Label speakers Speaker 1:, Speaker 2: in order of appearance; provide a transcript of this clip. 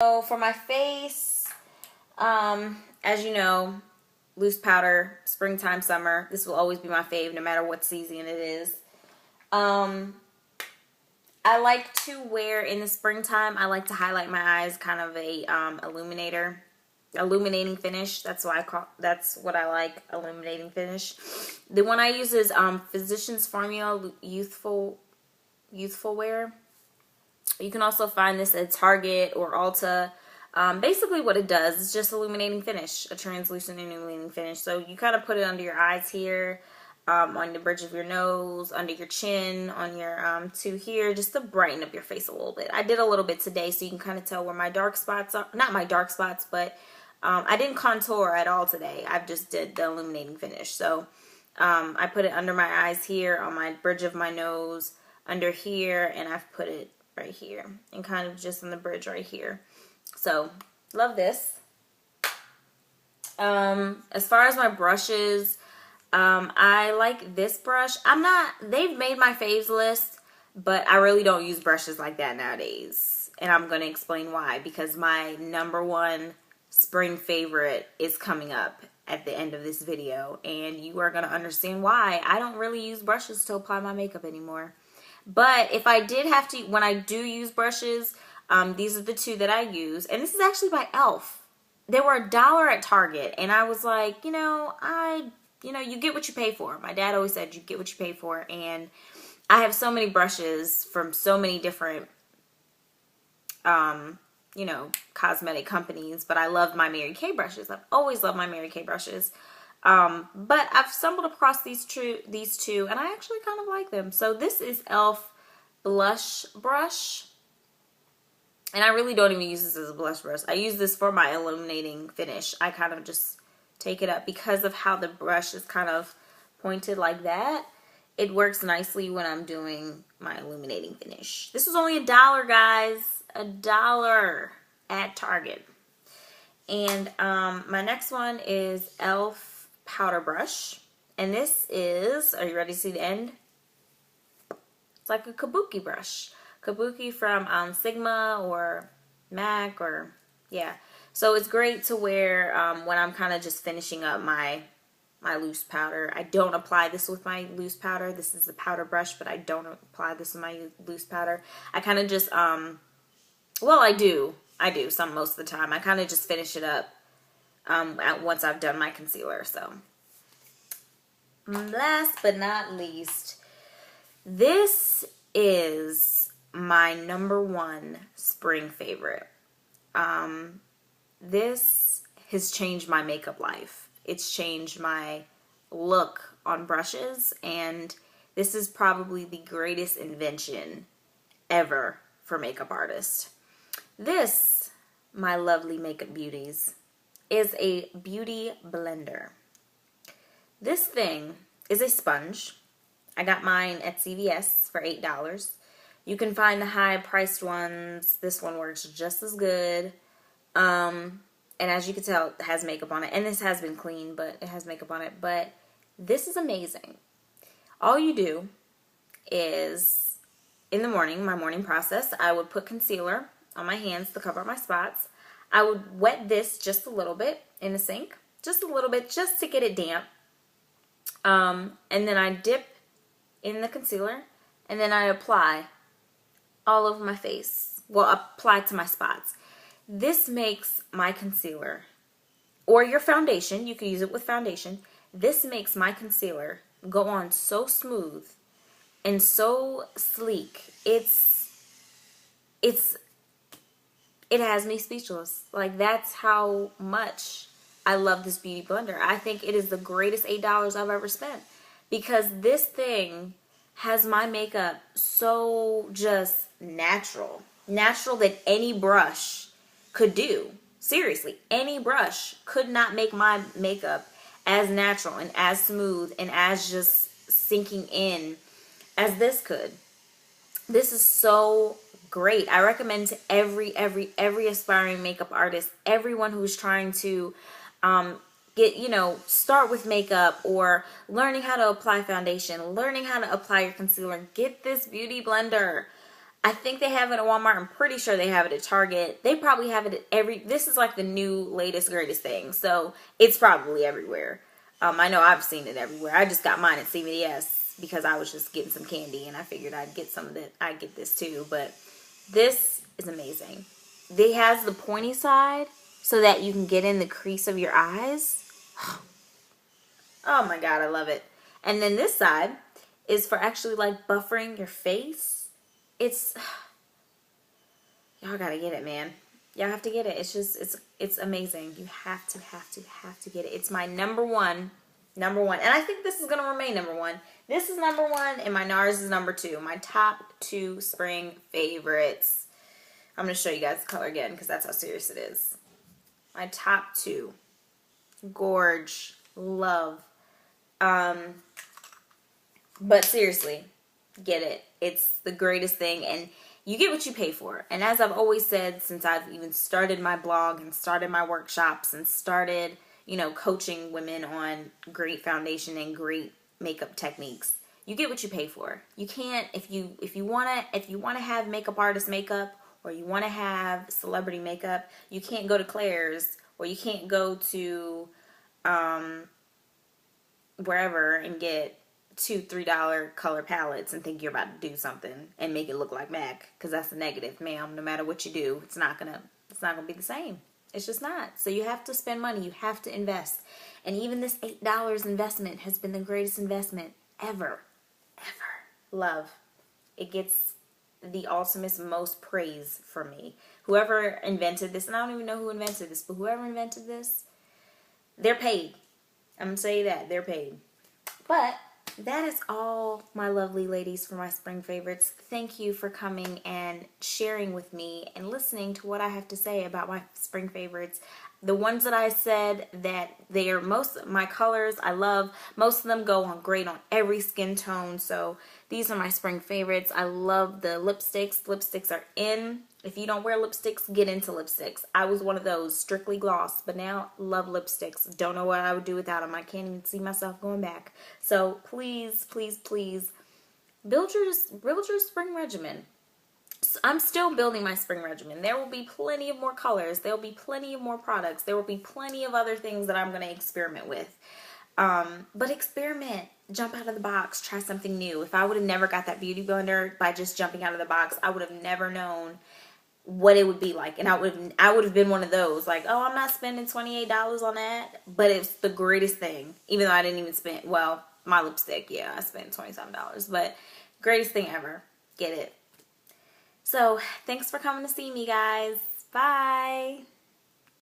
Speaker 1: So for my face, as you know, loose powder, springtime, summer, this will always be my fave no matter what season it is. I like to wear in the springtime, I like to highlight my eyes, kind of a illuminating finish. That's what I like, illuminating finish. The one I use is Physicians Formula Youthful Wear. You can also find this at Target or Ulta. Basically what it does is just illuminating finish, a translucent illuminating finish. So you kind of put it under your eyes here, on the bridge of your nose, under your chin, on your two here, just to brighten up your face a little bit. I did a little bit today so you can kind of tell where my dark spots are. Not my dark spots, but I didn't contour at all today. I just did the illuminating finish. So I put it under my eyes here, on my bridge of my nose, under here, and I've put it right here and kind of just on the bridge right here. So love this. As far as my brushes, I like this brush. They've made my faves list, but I really don't use brushes like that nowadays, and I'm going to explain why, because my #1 spring favorite is coming up at the end of this video, and you are going to understand why I don't really use brushes to apply my makeup anymore. But if I did have to, when I do use brushes, these are the two that I use. And this is actually by e.l.f. They were $1 at Target. And I was like, you get what you pay for. My dad always said you get what you pay for. And I have so many brushes from so many different, cosmetic companies. But I love my Mary Kay brushes. I've always loved my Mary Kay brushes. But I've stumbled across these two, and I actually kind of like them. So this is e.l.f. blush brush, and I really don't even use this as a blush brush. I use this for my illuminating finish. I kind of just take it up because of how the brush is kind of pointed like that. It works nicely when I'm doing my illuminating finish. This was only $1, guys. $1 at Target. And my next one is e.l.f. powder brush, and this is, are you ready to see the end? It's like a kabuki brush, kabuki from Sigma or MAC, or yeah. So it's great to wear when I'm kind of just finishing up my loose powder. I don't apply this with my loose powder. This is the powder brush, but I don't apply this with my loose powder. I kind of just well, I do some most of the time. I kind of just finish it up once I've done my concealer. So last but not least, this is my #1 spring favorite. This has changed my makeup life. It's changed my look on brushes, and this is probably the greatest invention ever for makeup artists. This, my lovely makeup beauties, is a beauty blender. This thing is a sponge. I got mine at CVS for $8. You can find the high-priced ones. This one works just as good. And as you can tell, it has makeup on it. And this has been cleaned, but it has makeup on it. But this is amazing. All you do is, in the morning, my morning process, I would put concealer on my hands to cover up my spots. I would wet this just a little bit in the sink, just a little bit, just to get it damp. And then I dip in the concealer, and then I apply all over my face. Well, apply to my spots. This makes my concealer, or your foundation, you can use it with foundation. This makes my concealer go on so smooth and so sleek. It has me speechless. Like, that's how much I love this beauty blender. I think it is the greatest $8 I've ever spent, because this thing has my makeup so just natural. Natural that any brush could do. Seriously, any brush could not make my makeup as natural and as smooth and as just sinking in as this could. This is so great. I recommend to every aspiring makeup artist, everyone who's trying to start with makeup or learning how to apply foundation, learning how to apply your concealer, get this beauty blender. I think they have it at Walmart. I'm pretty sure they have it at Target. They probably have it at this is like the new, latest, greatest thing. So it's probably everywhere. I know I've seen it everywhere. I just got mine at CVS because I was just getting some candy and I figured I'd get some of that. I'd get this too. But this is amazing. It has the pointy side so that you can get in the crease of your eyes. Oh my God, I love it. And then this side is for actually like buffering your face. It's, y'all gotta get it, man. Y'all have to get it. It's just, it's amazing. You have to get it. It's my number one. And I think this is gonna remain number one. This is number one and my NARS is number two. My top two spring favorites. I'm gonna show you guys the color again because that's how serious it is. My top two. Gorge. Love. But seriously, get it. It's the greatest thing, and you get what you pay for. And as I've always said, since I've even started my blog and started my workshops and started, you know, coaching women on great foundation and great makeup techniques, you get what you pay for. You can't, if you want to have makeup artist makeup, or you want to have celebrity makeup, you can't go to Claire's, or you can't go to wherever and get $2-3 color palettes and think you're about to do something and make it look like MAC, because that's a negative, ma'am. No matter what you do, it's not gonna be the same. It's just not. So you have to spend money. You have to invest. And even this $8 investment has been the greatest investment ever. Love. It gets the ultimate most praise from me. Whoever invented this, and I don't even know who invented this, but whoever invented this, they're paid. I'm gonna say that they're paid. But that is all, my lovely ladies, for my spring favorites. Thank you for coming and sharing with me and listening to what I have to say about my spring favorites. The ones that I said that they are my colors I love. Most of them go on great on every skin tone. So these are my spring favorites. I love the lipsticks. Lipsticks are in. If you don't wear lipsticks, get into lipsticks. I was one of those, strictly gloss, but now love lipsticks. Don't know what I would do without them. I can't even see myself going back. So please, please, please build your spring regimen. I'm still building my spring regimen. There will be plenty of more colors. There will be plenty of more products. There will be plenty of other things that I'm going to experiment with. But experiment. Jump out of the box. Try something new. If I would have never got that beauty blender by just jumping out of the box, I would have never known what it would be like. And I would have been one of those, like, oh, I'm not spending $28 on that. But it's the greatest thing. Even though I didn't even spend, well, my lipstick, yeah, I spent $27. But greatest thing ever. Get it. So, thanks for coming to see me, guys. Bye.